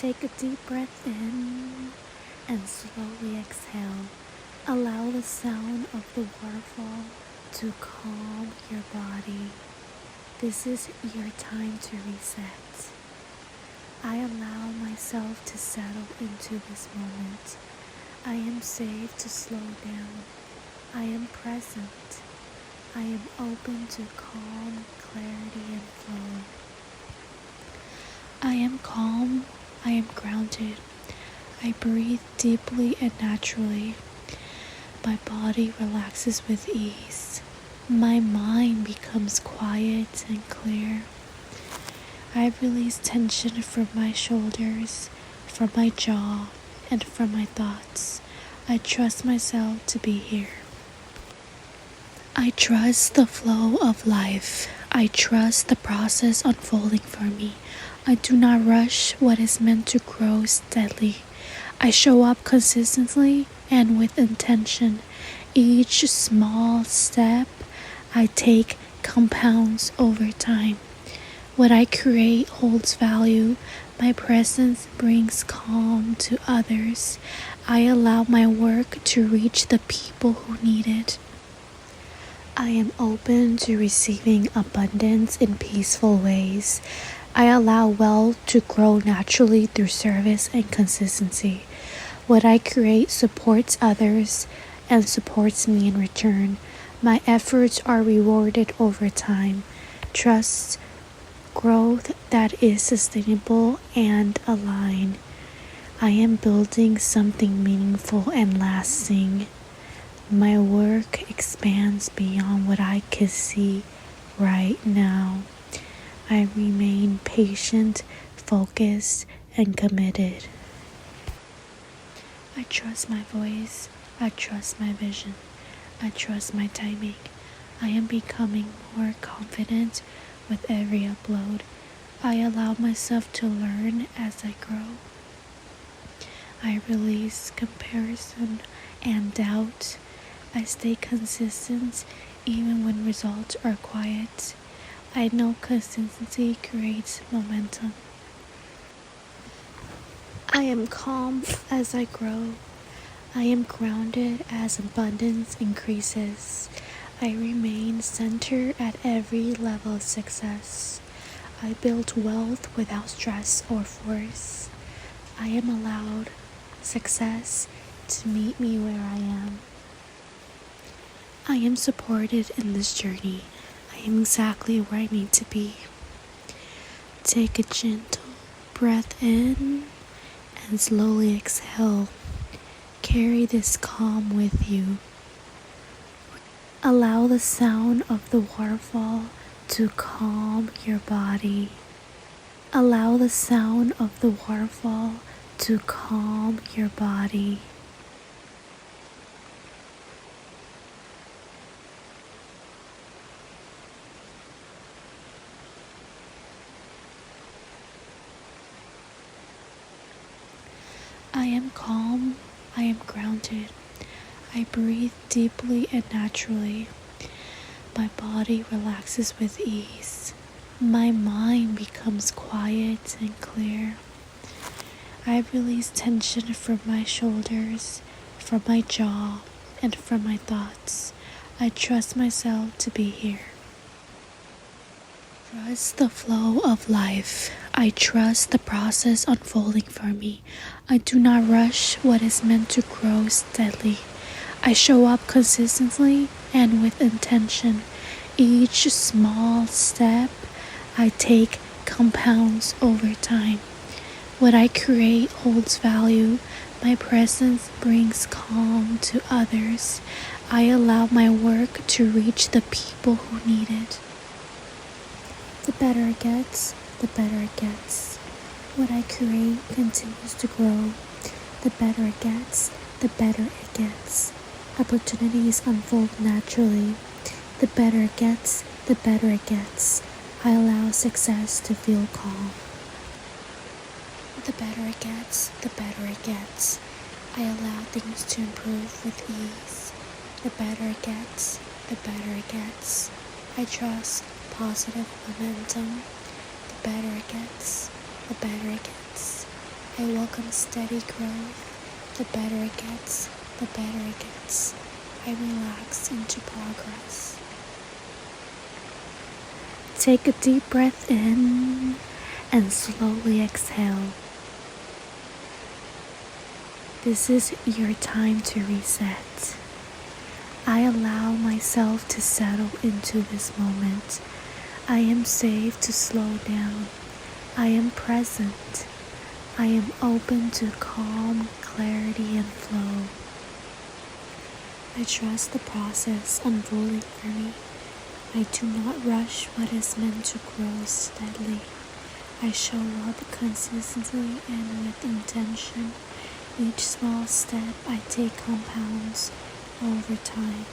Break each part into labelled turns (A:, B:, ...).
A: Take a deep breath in and slowly exhale. Allow the sound of the waterfall to calm your body. This is your time to reset. I allow myself to settle into this moment. I am safe to slow down. I am present. I am open to calm, clarity, and flow. I am calm. I am grounded. I breathe deeply and naturally. My body relaxes with ease. My mind becomes quiet and clear. I release tension from my shoulders, from my jaw, and from my thoughts. I trust myself to be here. I trust the flow of life. I trust the process unfolding for me. I do not rush what is meant to grow steadily. I show up consistently and with intention. Each small step I take compounds over time. What I create holds value. My presence brings calm to others. I allow my work to reach the people who need it. I am open to receiving abundance in peaceful ways. I allow wealth to grow naturally through service and consistency. What I create supports others and supports me in return. My efforts are rewarded over time. Trust growth that is sustainable and aligned. I am building something meaningful and lasting. My work expands beyond what I can see right now. I remain patient, focused, and committed. I trust my voice. I trust my vision. I trust my timing. I am becoming more confident with every upload. I allow myself to learn as I grow. I release comparison and doubt. I stay consistent even when results are quiet. I know consistency creates momentum. I am calm as I grow. I am grounded as abundance increases. I remain centered at every level of success. I build wealth without stress or force. I am allowed success to meet me where I am. I am supported in this journey. I am exactly where I need to be. Take a gentle breath in and slowly exhale. Carry this calm with you. Allow the sound of the waterfall to calm your body. Allow the sound of the waterfall to calm your body. I am calm. I am grounded. I breathe deeply and naturally. My body relaxes with ease. My mind becomes quiet and clear. I release tension from my shoulders, from my jaw, and from my thoughts. I trust myself to be here. Trust the flow of life. I trust the process unfolding for me. I do not rush what is meant to grow steadily. I show up consistently and with intention. Each small step I take compounds over time. What I create holds value. My presence brings calm to others. I allow my work to reach the people who need it. The better it gets, the better it gets. What I create continues to grow. The better it gets, the better it gets. Opportunities unfold naturally. The better it gets, the better it gets. I allow success to feel calm. The better it gets, the better it gets. I allow things to improve with ease. The better it gets, the better it gets. I trust positive momentum. The better it gets, the better it gets. I welcome steady growth. The better it gets, the better it gets. I relax into progress. Take a deep breath in and slowly exhale. This is your time to reset. I allow myself to settle into this moment. I am safe to slow down. I am present. I am open to calm, clarity, and flow. I trust the process unfolding for me. I do not rush what is meant to grow steadily. I show up consistently and with intention. Each small step I take compounds over time.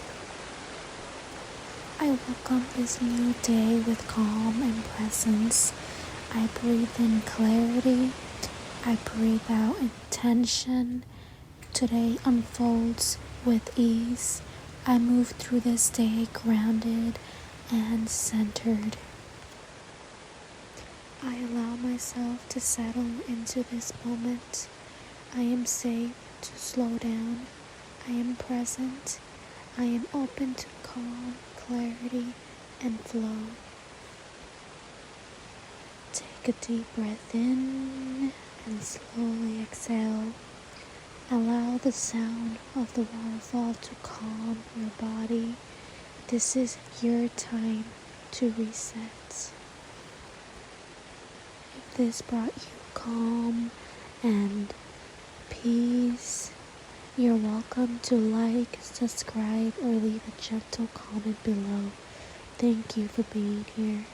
A: I welcome this new day with calm and presence. I breathe in clarity. I breathe out intention. Today unfolds with ease. I move through this day grounded and centered. I allow myself to settle into this moment. I am safe to slow down. I am present. I am open to calm, clarity, and flow. Take a deep breath in and slowly exhale. Allow the sound of the waterfall to calm your body. This is your time to reset. If this brought you calm and peace, you're welcome to like, subscribe, or leave a gentle comment below. Thank you for being here.